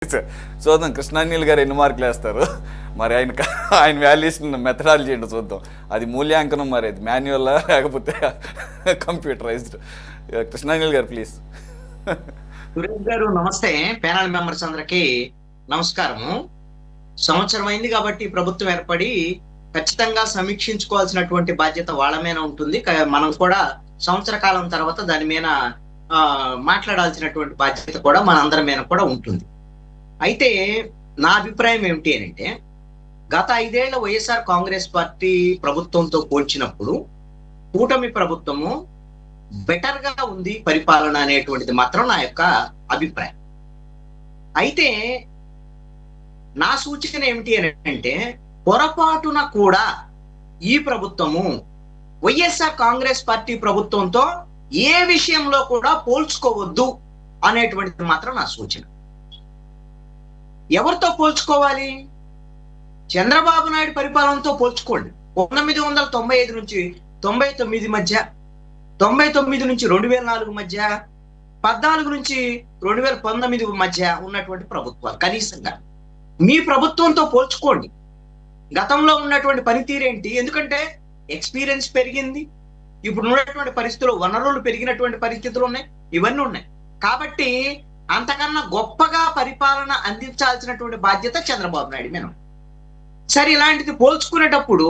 చూద్దాం కృష్ణానీల్ గారు ఎన్ని మార్కులు వేస్తారు మరి ఆయన వాల్యుయేషన్ మెథడాలజీ ఏంటో చూద్దాం. అది మూల్యాంకనం మరి అది మాన్యువల్ లేకపోతే కంప్యూటరైజ్డ్. కృష్ణానీల్ గారు ప్లీజ్. సురేష్ గారు నమస్తే. ప్యానల్ మెంబర్స్ అందరికి నమస్కారము. సంవత్సరం అయింది కాబట్టి ప్రభుత్వం ఏర్పడి ఖచ్చితంగా సమీక్షించుకోవాల్సినటువంటి బాధ్యత వాళ్ళ మీద ఉంటుంది. మనం కూడా సంవత్సర కాలం తర్వాత దాని మీద మాట్లాడాల్సినటువంటి బాధ్యత కూడా మన అందరి మీద కూడా ఉంటుంది. అయితే నా అభిప్రాయం ఏమిటి అంటే, గత 5 ఏళ్ల వైఎస్ఆర్ కాంగ్రెస్ పార్టీ ప్రభుత్వంతో పోల్చినప్పుడు కూటమి ప్రభుత్వము బెటర్ గా ఉంది పరిపాలన అనేటువంటిది మాత్రం నా యొక్క అభిప్రాయం. అయితే నా సూచన ఏమిటి అంటే, పొరపాటున కూడా ఈ ప్రభుత్వము వైఎస్ఆర్ కాంగ్రెస్ పార్టీ ప్రభుత్వంతో ఏ విషయంలో కూడా పోల్చుకోవద్దు అనేటువంటిది మాత్రం నా సూచన. ఎవరితో పోల్చుకోవాలి? చంద్రబాబు నాయుడు పరిపాలనతో పోల్చుకోండి. 1995 నుంచి 99 మధ్య, 99 నుంచి 2004 మధ్య, 14 నుంచి 2019 మధ్య ఉన్నటువంటి ప్రభుత్వాలు కనీసంగా మీ ప్రభుత్వంతో పోల్చుకోండి. గతంలో ఉన్నటువంటి పనితీరేంటి? ఎందుకంటే ఎక్స్పీరియన్స్ పెరిగింది, ఇప్పుడు ఉన్నటువంటి పరిస్థితులు, వనరులు పెరిగినటువంటి పరిస్థితులు ఉన్నాయి, ఇవన్నీ ఉన్నాయి. కాబట్టి అంతకన్నా గొప్పగా పరిపాలన అందించాల్సినటువంటి బాధ్యత చంద్రబాబు నాయుడు మీద. సరే, ఇలాంటిది పోల్చుకునేటప్పుడు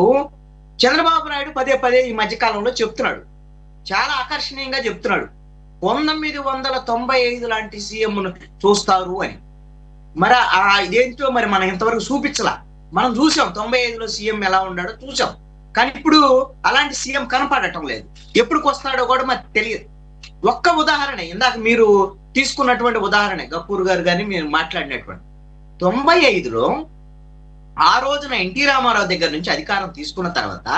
చంద్రబాబు నాయుడు పదే పదే ఈ మధ్యకాలంలో చెప్తున్నాడు, చాలా ఆకర్షణీయంగా చెప్తున్నాడు, 1995 లాంటి సీఎంను చూస్తారు అని. మరి ఇదేంటో మరి మనం ఇంతవరకు చూపించలా. మనం చూసాం 95లో సీఎం ఎలా ఉన్నాడో చూసాం, కానీ ఇప్పుడు అలాంటి సీఎం కనపడటం లేదు. ఎప్పుడుకి వస్తాడో కూడా మనకు తెలియదు. ఒక్క ఉదాహరణ, ఇందాక మీరు తీసుకున్నటువంటి ఉదాహరణ, గఫూర్ గారు కానీ మీరు మాట్లాడినటువంటి 95లో ఆ రోజున ఎన్టీ రామారావు దగ్గర నుంచి అధికారం తీసుకున్న తర్వాత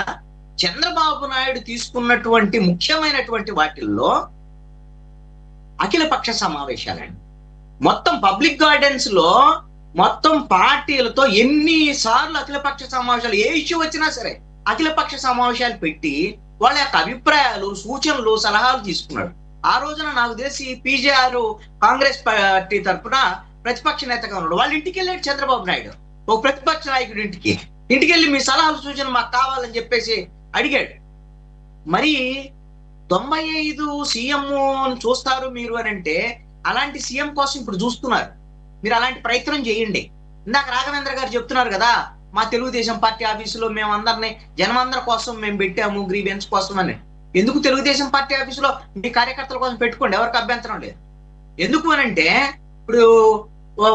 చంద్రబాబు నాయుడు తీసుకున్నటువంటి ముఖ్యమైనటువంటి వాటిల్లో అఖిలపక్ష సమావేశాలండి. మొత్తం పబ్లిక్ గార్డెన్స్ లో మొత్తం పార్టీలతో ఎన్నిసార్లు అఖిలపక్ష సమావేశాలు, ఏ ఇష్యూ వచ్చినా సరే అఖిలపక్ష సమావేశాలు పెట్టి వాళ్ళ యొక్క అభిప్రాయాలు, సూచనలు, సలహాలు తీసుకున్నాడు. ఆ రోజున నాకు తెలిసి పీజేఆర్ కాంగ్రెస్ పార్టీ తరఫున ప్రతిపక్ష నేతగా ఉన్నాడు. వాళ్ళ ఇంటికి వెళ్ళాడు చంద్రబాబు నాయుడు, ఒక ప్రతిపక్ష నాయకుడి ఇంటికి వెళ్ళి మీ సలహాలు, సూచనలు మాకు కావాలని చెప్పేసి అడిగాడు. మరి 95 సీఎం చూస్తారు మీరు అని అంటే, అలాంటి సీఎం కోసం ఇప్పుడు చూస్తున్నారు. మీరు అలాంటి ప్రయత్నం చేయండి. ఇందాక రాఘవేంద్ర గారు చెప్తున్నారు కదా, మా తెలుగుదేశం పార్టీ ఆఫీసులో మేము అందరినీ జనమందరి కోసం మేము పెట్టాము గ్రీవెన్స్ కోసం అని. ఎందుకు తెలుగుదేశం పార్టీ ఆఫీసులో మీ కార్యకర్తల కోసం పెట్టుకోండి, ఎవరికి అభ్యంతరం లేదు. ఎందుకు అనంటే, ఇప్పుడు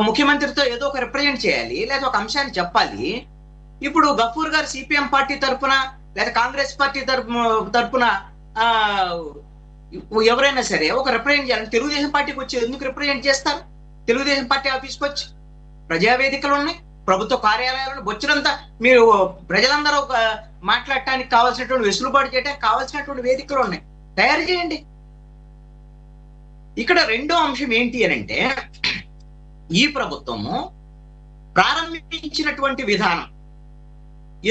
ముఖ్యమంత్రితో ఏదో ఒక రిప్రజెంట్ చేయాలి, లేదా ఒక అంశాన్ని చెప్పాలి. ఇప్పుడు గఫూర్ గారు సిపిఎం పార్టీ తరఫున లేదా కాంగ్రెస్ పార్టీ తరఫున ఎవరైనా సరే ఒక రిప్రజెంట్ చేయాలని తెలుగుదేశం పార్టీకి వచ్చి ఎందుకు రిప్రజెంట్ చేస్తారు? తెలుగుదేశం పార్టీ ఆఫీస్కి వచ్చి ప్రజావేదికలు ఉన్నాయి, ప్రభుత్వ కార్యాలయాలను బొచ్చినంతా మీరు ప్రజలందరూ మాట్లాడటానికి కావాల్సినటువంటి వెసులుబాటు చేయడానికి కావాల్సినటువంటి వేదికలు ఉన్నాయి, తయారు చేయండి. ఇక్కడ రెండో అంశం ఏంటి అని అంటే, ఈ ప్రభుత్వము ప్రారంభించినటువంటి విధానం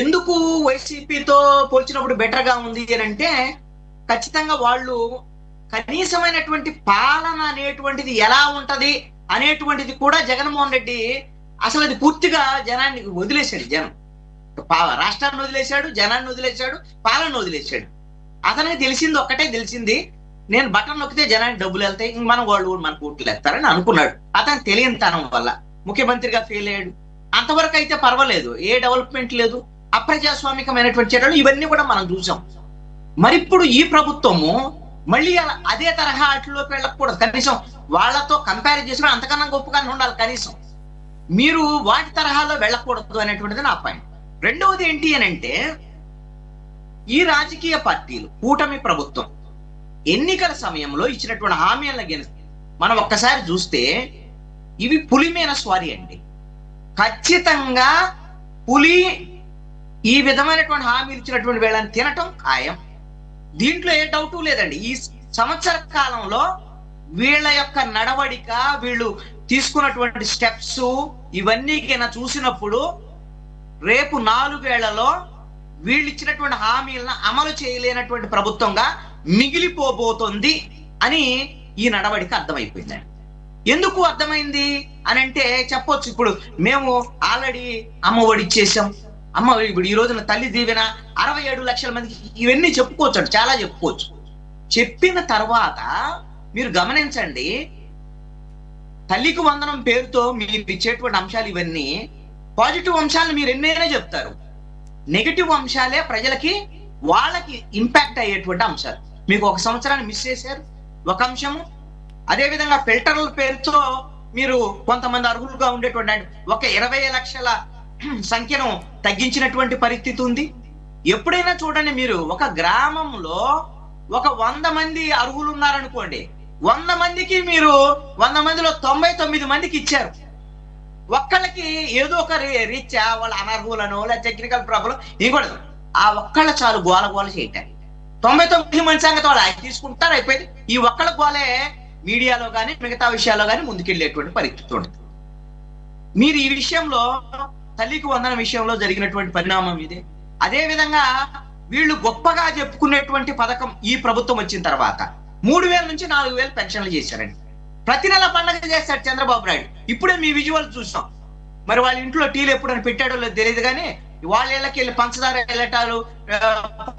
ఎందుకు వైసీపీతో పోల్చినప్పుడు బెటర్ గా ఉంది అని అంటే, ఖచ్చితంగా వాళ్ళు కనీసమైనటువంటి పాలన అనేటువంటిది ఎలా ఉంటది అనేటువంటిది కూడా జగన్మోహన్ రెడ్డి అసలు అది పూర్తిగా జనాన్ని వదిలేశాడు. జనం రాష్ట్రాన్ని వదిలేశాడు, జనాన్ని వదిలేశాడు, పాలన వదిలేశాడు. అతనికి తెలిసింది ఒక్కటే తెలిసింది, నేను బటన్ నొక్కితే జనానికి డబ్బులు వెళ్తాయి, మన వాళ్ళు మనకు ఓట్లు వేస్తారని అనుకున్నాడు. అతను తెలియని తనం వల్ల ముఖ్యమంత్రిగా ఫెయిల్ అయ్యాడు. అంతవరకు అయితే పర్వాలేదు, ఏ డెవలప్మెంట్ లేదు, అప్రజాస్వామికమైనటువంటి చర్యలు ఇవన్నీ కూడా మనం చూసాం. మరి ఇప్పుడు ఈ ప్రభుత్వము మళ్ళీ అదే తరహా వాటిలోకి వెళ్ళకూడదు. కనీసం వాళ్ళతో కంపేర్ చేసిన అంతకన్నా గొప్పగానే ఉండాలి. కనీసం మీరు వాటి తరహాలో వెళ్ళకూడదు అనేటువంటిది నా పాయింట్. రెండవది ఏంటి అని అంటే, ఈ రాజకీయ పార్టీలు, కూటమి ప్రభుత్వం ఎన్నికల సమయంలో ఇచ్చినటువంటి హామీలను మనం ఒక్కసారి చూస్తే ఇవి పులి మీద స్వారీ అండి. ఖచ్చితంగా పులి ఈ విధమైనటువంటి హామీలు ఇచ్చినటువంటి వేళని తినటం ఖాయం. దీంట్లో ఏ డౌటు లేదండి. ఈ సంవత్సర కాలంలో వీళ్ళ యొక్క నడవడిక, వీళ్ళు తీసుకున్నటువంటి స్టెప్స్ ఇవన్నీ చూసినప్పుడు రేపు 4 ఏళ్లలో వీళ్ళు ఇచ్చినటువంటి హామీలను అమలు చేయలేనటువంటి ప్రభుత్వంగా మిగిలిపోబోతుంది అని ఈ నడవడిక అర్థమైపోయిందండి. ఎందుకు అర్థమైంది అని అంటే చెప్పొచ్చు. ఇప్పుడు మేము ఆల్రెడీ అమ్మ ఒడి ఇచ్చేసాం, ఇప్పుడు ఈ రోజున తల్లి దీవెన 67 లక్షల మందికి, ఇవన్నీ చెప్పుకోవచ్చు, చాలా చెప్పుకోవచ్చు. చెప్పిన తర్వాత మీరు గమనించండి, తల్లికి వందనం పేరుతో మీరు ఇచ్చేటువంటి అంశాలు ఇవన్నీ పాజిటివ్ అంశాలను మీరు ఎన్నైనా చెప్తారు, నెగిటివ్ అంశాలే ప్రజలకి వాళ్ళకి ఇంపాక్ట్ అయ్యేటువంటి అంశాలు. మీకు ఒక సంవత్సరాన్ని మిస్ చేశారు ఒక అంశము. అదేవిధంగా ఫిల్టర్ల పేరుతో మీరు కొంతమంది అర్హులుగా ఉండేటువంటి ఒక 20 లక్షల సంఖ్యను తగ్గించినటువంటి పరిస్థితి ఉంది. ఎప్పుడైనా చూడండి, మీరు ఒక గ్రామంలో ఒక 100 మంది అర్హులు ఉన్నారనుకోండి, 100 మందికి మీరు 100 మందిలో 99 మందికి ఇచ్చారు. ఒక్కళ్ళకి ఏదో ఒక రీత్యా వాళ్ళ అనర్హులను లేదా టెక్నికల్ ప్రాబ్లం ఇంకోటి, ఆ ఒక్కళ్ళ చాలు గోల గోల చేయటానికి. 99 మంది సంగతి వాళ్ళు ఆయన తీసుకుంటారు, అయిపోయింది. ఈ ఒక్కళ్ళ గోలే మీడియాలో కానీ మిగతా విషయాల్లో కానీ ముందుకెళ్ళేటువంటి పరిస్థితి ఉంటుంది. మీరు ఈ విషయంలో తల్లికి వందనం విషయంలో జరిగినటువంటి పరిణామం ఇదే. అదే విధంగా వీళ్ళు గొప్పగా చెప్పుకునేటువంటి పథకం ఈ ప్రభుత్వం వచ్చిన తర్వాత 3,000 నుంచి 4,000 పెన్షన్లు చేశారండి. ప్రతి నెల పండగ చేస్తాడు చంద్రబాబు నాయుడు. ఇప్పుడే మీ విజువల్ చూసాం. మరి వాళ్ళ ఇంట్లో టీలు ఎప్పుడని పెట్టాడో లేదు తెలియదు, కానీ వాళ్ళ ఇళ్ళకి వెళ్ళి పంచదార వెళ్ళటాలు,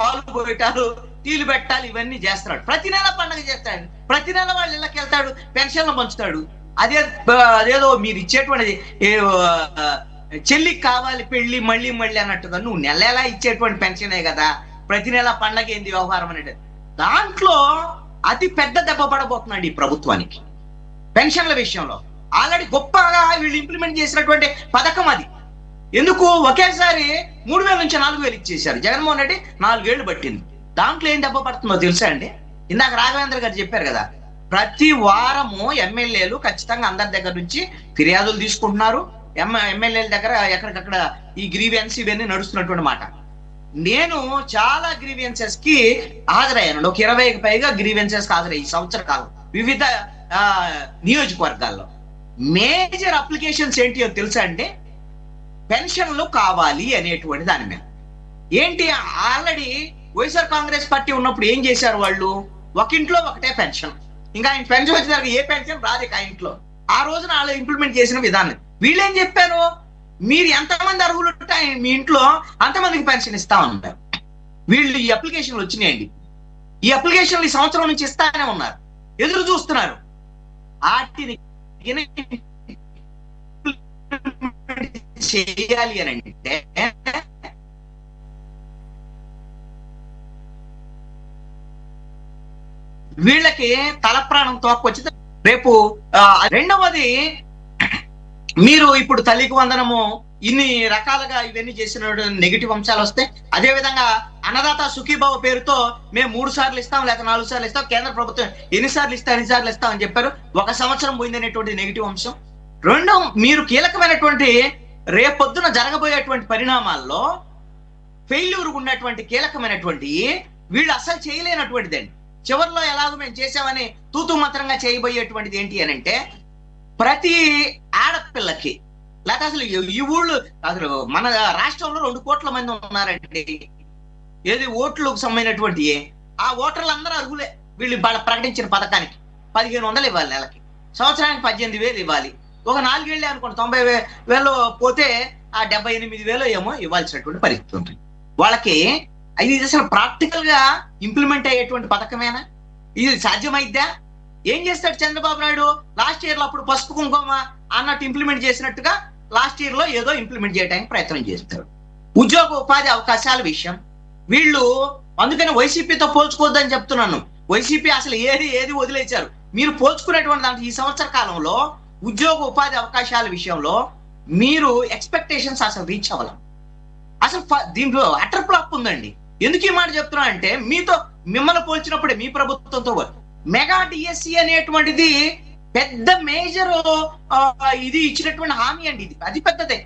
పాలు పోయటాలు, టీలు పెట్టాలి, ఇవన్నీ చేస్తున్నాడు. ప్రతి నెల పండగ చేస్తాడు, ప్రతి నెల వాళ్ళ ఇళ్ళకి వెళ్తాడు, పెన్షన్లు పంచుతాడు. అదేదో మీరు ఇచ్చేటువంటి చెల్లికి కావాలి పెళ్లి మళ్ళీ మళ్ళీ అన్నట్టుగా నువ్వు నెల ఎలా ఇచ్చేటువంటి పెన్షనే కదా, ప్రతి నెల పండగ ఏంది వ్యవహారం అనేది. దాంట్లో అతి పెద్ద దెబ్బ పడబోతున్నాడు ఈ ప్రభుత్వానికి పెన్షన్ల విషయంలో. ఆల్రెడీ గొప్పగా వీళ్ళు ఇంప్లిమెంట్ చేసినటువంటి పథకం అది. ఎందుకు ఒకేసారి 3,000 నుంచి 4,000 ఇచ్చేశారు. జగన్మోహన్ రెడ్డి 4 ఏళ్లు పట్టింది. దాంట్లో ఏం దెబ్బ పడుతుందో తెలుసా అండి? ఇందాక రాఘవేంద్ర గారు చెప్పారు కదా, ప్రతి వారము ఎమ్మెల్యేలు ఖచ్చితంగా అందరి దగ్గర నుంచి ఫిర్యాదులు తీసుకుంటున్నారు. ఎమ్మెల్యేల దగ్గర ఎక్కడికక్కడ ఈ గ్రీవియన్స్ ఇవన్నీ నడుస్తున్నటువంటి మాట. నేను చాలా గ్రీవియన్సెస్ కి హాజరయ్యాను. ఒక 20కి పైగా గ్రీవియన్సెస్ హాజరయ్యి ఈ సంవత్సర కాలం వివిధ నియోజకవర్గాల్లో. మేజర్ అప్లికేషన్స్ ఏంటి తెలుసా అండి? పెన్షన్లు కావాలి అనేటువంటి దాని మీద. ఏంటి, ఆల్రెడీ వైఎస్ఆర్ కాంగ్రెస్ పార్టీ ఉన్నప్పుడు ఏం చేశారు వాళ్ళు? ఒక ఇంట్లో ఒకటే పెన్షన్, ఇంకా ఆయన పెన్షన్ వచ్చేసరికి ఏ పెన్షన్ రాదు ఆ ఇంట్లో. ఆ రోజున వాళ్ళు ఇంప్లిమెంట్ చేసిన విధానం. వీళ్ళేం చెప్పారు, మీరు ఎంతమంది అర్హులు ఉంటాయి మీ ఇంట్లో అంతమందికి పెన్షన్ ఇస్తామన్నారు. వీళ్ళు ఈ అప్లికేషన్లు వచ్చినాయండి. ఈ అప్లికేషన్లు ఈ సంవత్సరం నుంచి ఇస్తానే ఉన్నారు, ఎదురు చూస్తున్నారు. వాటిని చేయాలి అని అంటే వీళ్ళకి తల ప్రాణం తోక్కొచ్చి రేపు. రెండవది, మీరు ఇప్పుడు తల్లికి వందనము ఇన్ని రకాలుగా ఇవన్నీ చేసిన నెగిటివ్ అంశాలు వస్తాయి. అదే విధంగా అన్నదాత సుఖీభావ పేరుతో మేము 3 సార్లు ఇస్తాం లేక 4 సార్లు ఇస్తాం, కేంద్ర ప్రభుత్వం ఎన్నిసార్లు ఇస్తాం అని చెప్పారు. 1 సంవత్సరం పోయింది అనేటువంటి నెగిటివ్ అంశం. రెండు, మీరు కీలకమైనటువంటి రేపొద్దున జరగబోయేటువంటి పరిణామాల్లో ఫెయిల్యూర్ ఉన్నటువంటి కీలకమైనటువంటి వీళ్ళు అసలు చేయలేనటువంటిదండి. చివరిలో ఎలాగో మేము చేసామని తూతు మంత్రంగా చేయబోయేటువంటిది ఏంటి అని అంటే, ప్రతి ఆడపిల్లకి లేక అసలు ఈ ఊళ్ళు, అసలు మన రాష్ట్రంలో 2 కోట్ల మంది ఉన్నారండి. ఏది ఓట్లకు సంబంధించినటువంటి ఆ ఓటర్లు అందరూ అర్హులే. వీళ్ళు ప్రకటించిన పథకానికి 1,500 ఇవ్వాలి, నెలకి సంవత్సరానికి 18,000 ఇవ్వాలి. ఒక 4 ఏళ్ళే అనుకోండి, 90,000 పోతే ఆ 78,000 ఏమో ఇవ్వాల్సినటువంటి పరిస్థితి ఉంటుంది వాళ్ళకి. ఇది అసలు ప్రాక్టికల్ గా ఇంప్లిమెంట్ అయ్యేటువంటి పథకమేనా? ఇది సాధ్యమైద్దా? ఏం చేస్తాడు చంద్రబాబు నాయుడు? లాస్ట్ ఇయర్ లో అప్పుడు పసుపు కుంకుమ అన్నట్టు ఇంప్లిమెంట్ చేసినట్టుగా లాస్ట్ ఇయర్ లో ఏదో ఇంప్లిమెంట్ చేయడానికి ప్రయత్నం చేస్తారు. ఉద్యోగ ఉపాధి అవకాశాల విషయం వీళ్ళు, అందుకని వైసీపీతో పోల్చుకోవద్దని చెప్తున్నాను. వైసీపీ అసలు ఏది వదిలేశారు. మీరు పోల్చుకునేటువంటి దాంట్లో ఈ సంవత్సర కాలంలో ఉద్యోగ ఉపాధి అవకాశాల విషయంలో మీరు ఎక్స్పెక్టేషన్స్ అసలు రీచ్ అవ్వాలి. అసలు దీంట్లో అటర్ ఫ్లాప్ ఉందండి. ఎందుకు ఈ మాట చెప్తున్నా అంటే, మిమ్మల్ని పోల్చినప్పుడే మీ ప్రభుత్వంతో మెగా డిఎస్సి అనేటువంటిది పెద్ద మేజర్ ఇది ఇచ్చినటువంటి హామీ అండి. ఇది అది పెద్దదే.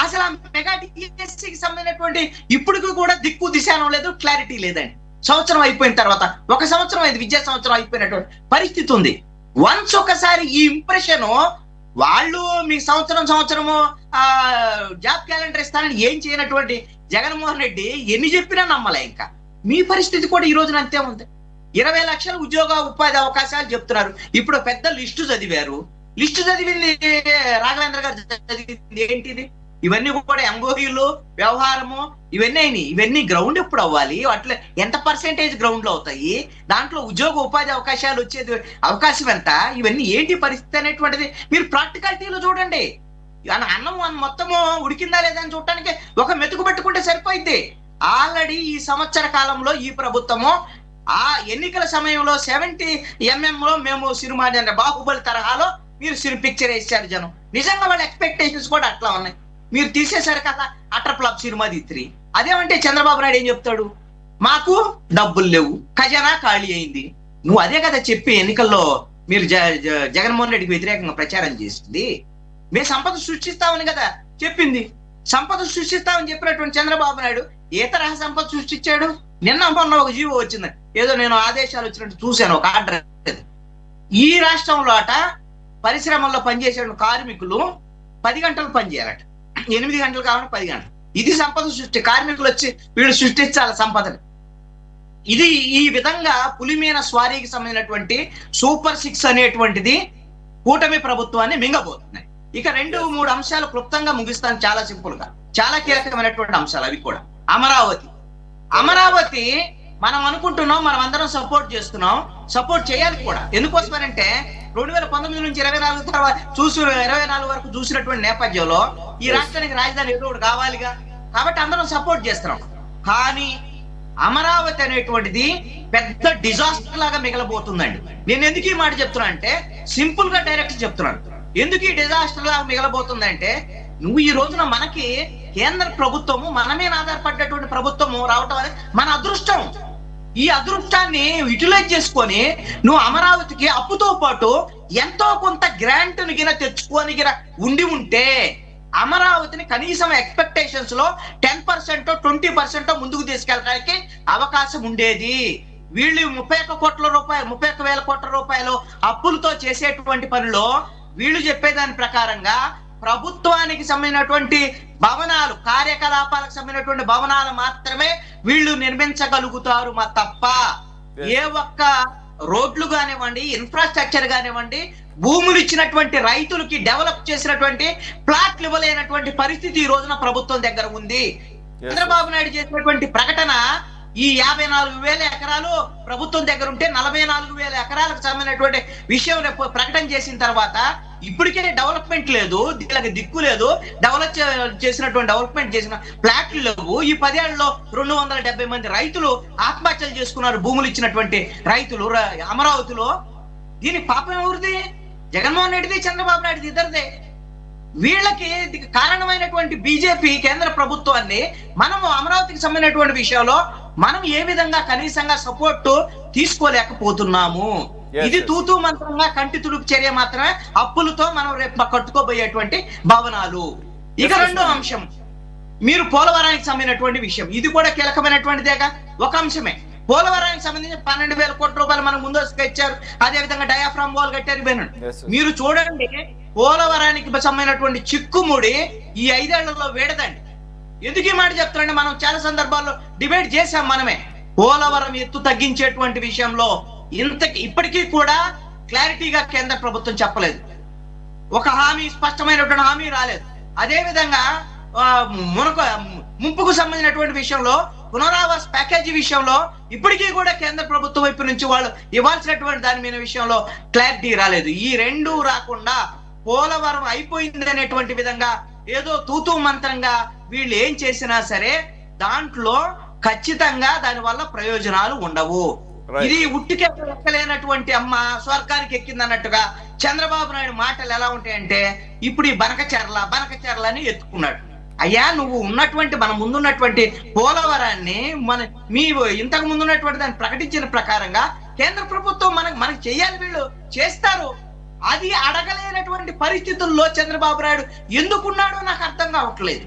అసలు ఆ మెగా డిఎస్సికి సంబంధించినటువంటి ఇప్పటికి కూడా దిక్కు దిశానం లేదు, క్లారిటీ లేదండి. సంవత్సరం అయిపోయిన తర్వాత, 1 సంవత్సరం అయింది, విద్యా సంవత్సరం అయిపోయినటువంటి పరిస్థితి ఉంది. వన్స్ ఒకసారి ఈ ఇంప్రెషన్ వాళ్ళు మీ సంవత్సరము జాబ్ క్యాలెండర్ ఇస్తానని ఏం చేయనటువంటి జగన్మోహన్ రెడ్డి ఎన్ని చెప్పినా నమ్మలే. ఇంకా మీ పరిస్థితి కూడా ఈ రోజున అంతే ఉంది. 20 లక్షల ఉద్యోగ ఉపాధి అవకాశాలు చెప్తున్నారు. ఇప్పుడు పెద్ద లిస్టు చదివారు. లిస్టు చదివింది రాఘవేంద్ర గారు చదివింది ఏంటిది? ఇవన్నీ కూడా ఎంఓయూలు వ్యవహారము ఇవన్నీ అయినాయి. ఇవన్నీ గ్రౌండ్ ఎప్పుడు అవ్వాలి? వాటిలో ఎంత పర్సెంటేజ్ గ్రౌండ్ లో అవుతాయి? దాంట్లో ఉద్యోగ ఉపాధి అవకాశాలు వచ్చేది అవకాశం ఎంత? ఇవన్నీ ఏంటి పరిస్థితి అనేటువంటిది మీరు ప్రాక్టికాలిటీలో చూడండి. అన్నం మొత్తము ఉడికిందా లేదా అని చూడటానికి ఒక మెతుకు పెట్టుకుంటే సరిపోయింది. ఆల్రెడీ ఈ సంవత్సర కాలంలో ఈ ప్రభుత్వము ఆ ఎన్నికల సమయంలో 70mm లో మేము సినిమా బాహుబలి తరహాలో మీరు పిక్చర్ వేసారు జనం. నిజంగా వాళ్ళ ఎక్స్పెక్టేషన్స్ కూడా అట్లా ఉన్నాయి. మీరు తీసేశారు కదా అటర్ ఫ్లాప్ సినిమా తీత్రి. అదేమంటే చంద్రబాబు నాయుడు ఏం చెప్తాడు? మాకు డబ్బులు లేవు, ఖజానా ఖాళీ అయింది. నువ్వు అదే కదా చెప్పి ఎన్నికల్లో మీరు జగన్మోహన్ రెడ్డికి వ్యతిరేకంగా ప్రచారం చేసింది. మేము సంపద సృష్టిస్తామని కదా చెప్పింది. సంపద సృష్టిస్తామని చెప్పినటువంటి చంద్రబాబు నాయుడు ఏ తరహా సంపద సృష్టించాడు? నిన్న మొన్న ఒక జీవో వచ్చింది, ఏదో నేను ఆదేశాలు వచ్చినట్టు చూశాను, ఒక ఆర్డర్. ఈ రాష్ట్రంలో అట పరిశ్రమల్లో పనిచేసే కార్మికులు 10 గంటలు పనిచేయాలట, 8 గంటలు కావాలంటే 10 గంటలు. ఇది సంపద సృష్టి. కార్మికులు వచ్చి వీళ్ళు సృష్టించాలి సంపదని. ఇది ఈ విధంగా పులిమీన స్వారీకి సంబంధించినటువంటి సూపర్ 6 అనేటువంటిది కూటమి ప్రభుత్వాన్ని మింగబోతున్నాయి. ఇక 2-3 అంశాలు క్లుప్తంగా ముగిస్తాను, చాలా సింపుల్ గా. చాలా కీలకమైనటువంటి అంశాలు అవి కూడా. అమరావతి మనం అనుకుంటున్నాం, మనం అందరం సపోర్ట్ చేస్తున్నాం, సపోర్ట్ చేయాలి కూడా. ఎందుకోసమనంటే 2019 నుంచి 24 తర్వాత 24 వరకు చూసినటువంటి నేపథ్యంలో ఈ రాష్ట్రానికి రాజధాని ఏదో ఒకటి కావాలిగా, కాబట్టి అందరం సపోర్ట్ చేస్తున్నాం. కానీ అమరావతి అనేటువంటిది పెద్ద డిజాస్టర్ లాగా మిగలబోతుందండి. నేను ఎందుకు ఈ మాట చెప్తున్నా అంటే సింపుల్ గా డైరెక్ట్ చెప్తున్నాను. ఎందుకు ఈ డిజాస్టర్ లాగా మిగలబోతుందంటే, నువ్వు ఈ రోజున మనకి కేంద్ర ప్రభుత్వము మన మీద ఆధారపడ్డటువంటి ప్రభుత్వము రావటం అనేది మన అదృష్టం. ఈ అదృష్టాన్ని యూటిలైజ్ చేసుకొని నువ్వు అమరావతికి అప్పుతో పాటు ఎంతో కొంత గ్రాంట్ గిన తెచ్చుకొని గిన ఉంటే అమరావతిని కనీసం ఎక్స్పెక్టేషన్స్ లో 10% 20% ముందుకు తీసుకెళ్ళడానికి అవకాశం ఉండేది. వీళ్ళు 31,000 కోట్ల రూపాయలు అప్పులతో చేసేటువంటి పనిలో వీళ్ళు చెప్పేదాని ప్రకారంగా ప్రభుత్వానికి సంబంధించినటువంటి భవనాలు, కార్యకలాపాలకు సంబంధించినటువంటి భవనాలు మాత్రమే వీళ్ళు నిర్మించగలుగుతారు. తప్ప ఏ ఒక్క రోడ్లు కానివ్వండి, ఇన్ఫ్రాస్ట్రక్చర్ కానివ్వండి, భూములు ఇచ్చినటువంటి రైతులకి డెవలప్ చేసినటువంటి ప్లాట్లు ఇవ్వలేనటువంటి పరిస్థితి ఈ రోజున ప్రభుత్వం దగ్గర ఉంది. చంద్రబాబు నాయుడు చేసినటువంటి ప్రకటన, ఈ 54,000 ఎకరాలు ప్రభుత్వం దగ్గర ఉంటే 44,000 ఎకరాలకు సంబంధించినటువంటి విషయం ప్రకటన చేసిన తర్వాత ఇప్పటికే డెవలప్మెంట్ లేదు, దీనికి దిక్కు లేదు, డెవలప్మెంట్ చేసిన ప్లాట్లు లేవు. ఈ 10 ఏళ్లలో 270 మంది రైతులు ఆత్మహత్యలు చేసుకున్నారు, భూములు ఇచ్చినటువంటి రైతులు అమరావతిలో. దీనికి పాపం ఎవరిది? జగన్మోహన్ రెడ్డిది, చంద్రబాబు నాయుడుది, ఇద్దరిదే. వీళ్ళకి కారణమైనటువంటి బీజేపీ కేంద్ర ప్రభుత్వాన్ని మనము అమరావతికి సంబంధించినటువంటి విషయంలో మనం ఏ విధంగా కనీసంగా సపోర్ట్ తీసుకోలేకపోతున్నాము. ఇది తూతూ మంత్రంగా కంటి తుడుపు చర్య మాత్రమే. అప్పులతో మనం రేపు కట్టుకోబోయేటువంటి భవనాలు. ఇక రెండో అంశం, మీరు పోలవరానికి సంబంధించినటువంటి విషయం, ఇది కూడా కీలకమైనటువంటిదేగా. ఒక అంశమే పోలవరానికి సంబంధించి 12,000 కోట్ల రూపాయలు మనకు ముందస్తుగా ఇచ్చారు. అదే విధంగా డయాఫ్రామ్ వాల్ కట్టారు. మీరు చూడండి, పోలవరానికి సంబంధించినటువంటి చిక్కుముడి ఈ 5 ఏళ్లలో వేడదండి. ఎందుకు ఈ మాట చెప్తారండి? మనం చాలా సందర్భాల్లో డిబేట్ చేశాం మనమే. పోలవరం ఎత్తు తగ్గించేటువంటి విషయంలో ఇప్పటికీ కూడా క్లారిటీగా కేంద్ర ప్రభుత్వం చెప్పలేదు. ఒక హామీ, స్పష్టమైనటువంటి హామీ రాలేదు. అదే విధంగా ముంపుకు సంబంధించినటువంటి విషయంలో, పునరావాస ప్యాకేజీ విషయంలో ఇప్పటికీ కూడా కేంద్ర ప్రభుత్వం వైపు నుంచి వాళ్ళు ఇవ్వాల్సినటువంటి దాని మీద విషయంలో క్లారిటీ రాలేదు. ఈ రెండు రాకుండా పోలవరం అయిపోయింది అనేటువంటి విధంగా ఏదో తూతూ మంత్రంగా వీళ్ళు ఏం చేసినా సరే దాంట్లో ఖచ్చితంగా దాని వల్ల ప్రయోజనాలు ఉండవు. ఇది ఉట్టికే ఎక్కలేనటువంటి అమ్మ స్వర్గానికి ఎక్కింది అన్నట్టుగా చంద్రబాబు నాయుడు మాటలు ఎలా ఉంటాయంటే, ఇప్పుడు ఈ బనకచెర్ల అని ఎత్తుకున్నాడు. అయ్యా, నువ్వు ఉన్నటువంటి మన ముందున్నటువంటి పోలవరాన్ని మీ ఇంతకు ముందున్నటువంటి దాన్ని ప్రకటించిన ప్రకారంగా కేంద్ర ప్రభుత్వం మనకు చేయాలి, వీళ్ళు చేస్తారు. అది అడగలేనటువంటి పరిస్థితుల్లో చంద్రబాబు నాయుడు ఎందుకున్నాడో నాకు అర్థం కావట్లేదు.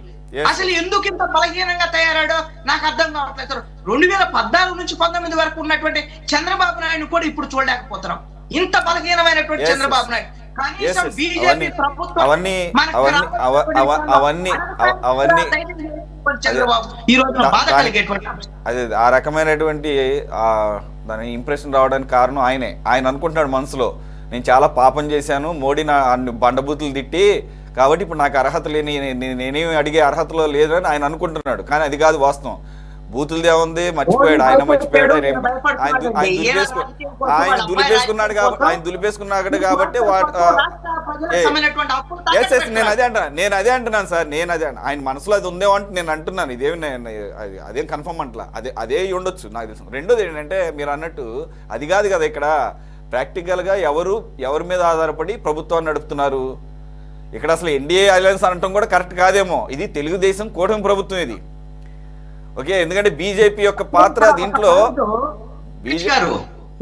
అసలు ఎందుకు ఇంత బలహీనంగా తయారాడో నాకు అర్థం కావట్లేదు. 2014 నుంచి 19 వరకు ఉన్నటువంటి చంద్రబాబు నాయుడు కూడా ఇప్పుడు చూడలేకపోతున్నాం. ఇంత బలహీనమైనటువంటి చంద్రబాబు నాయుడు కనీసం బీజేపీ ప్రభుత్వం చంద్రబాబు ఈ రోజున బాధ కలిగేటువంటి అదే ఆ రకమైనటువంటి దాని ఇంప్రెషన్ రావడానికి కారణం ఆయన అనుకుంటున్నాడు మనసులో, నేను చాలా పాపం చేశాను, మోడీ నా అన్ని బండబూతులు తిట్టి, కాబట్టి ఇప్పుడు నాకు అర్హత లేని, నేనేమి అడిగే అర్హతలో లేదని ఆయన అనుకుంటున్నాడు. కానీ అది కాదు వాస్తవం. బూతులదే ఉంది, మర్చిపోయాడు, ఆయన మర్చిపోయాడు. ఆయన దులిపేసుకున్నాడు కాబట్టి, నేను అదే అంటున్నాను సార్. ఆయన మనసులో అది ఉందేమో అంటే నేను అంటున్నాను. ఇదేమి అదేం కన్ఫర్మ్ అంటలా, అదే ఉండొచ్చు నాకు తెలుసు. రెండోది ఏంటంటే మీరు అన్నట్టు అది కాదు కదా ఇక్కడ ప్రాక్టికల్గా ఎవరి మీద ఆధారపడి ప్రభుత్వాన్ని నడుపుతున్నారు. ఇక్కడ అసలు ఎన్డీఏ అలయన్స్ అనటం కూడా కరెక్ట్ కాదేమో. ఇది తెలుగుదేశం కూటమి ప్రభుత్వం ఇది. ఓకే, ఎందుకంటే బీజేపీ యొక్క పాత్ర దీంట్లో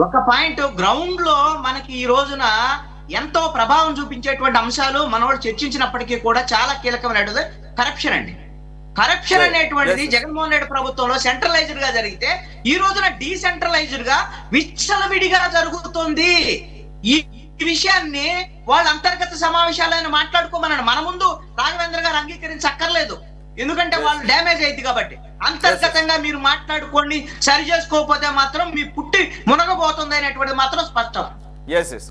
ఒక పాయింట్ గ్రౌండ్ లో మనకి ఈ రోజున ఎంతో ప్రభావం చూపించేటువంటి అంశాలు మనవాళ్ళు చర్చించినప్పటికీ కూడా చాలా కీలకమైనది కరప్షన్ అండి. కరప్షన్ అనేటువంటిది జగన్మోహన్ రెడ్డి ప్రభుత్వంలో సెంట్రలైజ్డ్ గా జరిగితే ఈ రోజున డీసెంట్రలైజ్డ్ గా విచ్చలవిడిగా జరుగుతుంది. ఈ విషయాన్ని వాళ్ళ అంతర్గత సమావేశాలను మాట్లాడుకోమన్నాడు. మన ముందు రాఘవేంద్ర గారు అంగీకరించక్కర్లేదు, ఎందుకంటే వాళ్ళు డ్యామేజ్ అయింది కాబట్టి. అంతర్గతంగా మీరు మాట్లాడుకోండి, సరి చేసుకోకపోతే మాత్రం మీ పుట్టి మునగబోతుంది అనేటువంటిది మాత్రం స్పష్టం.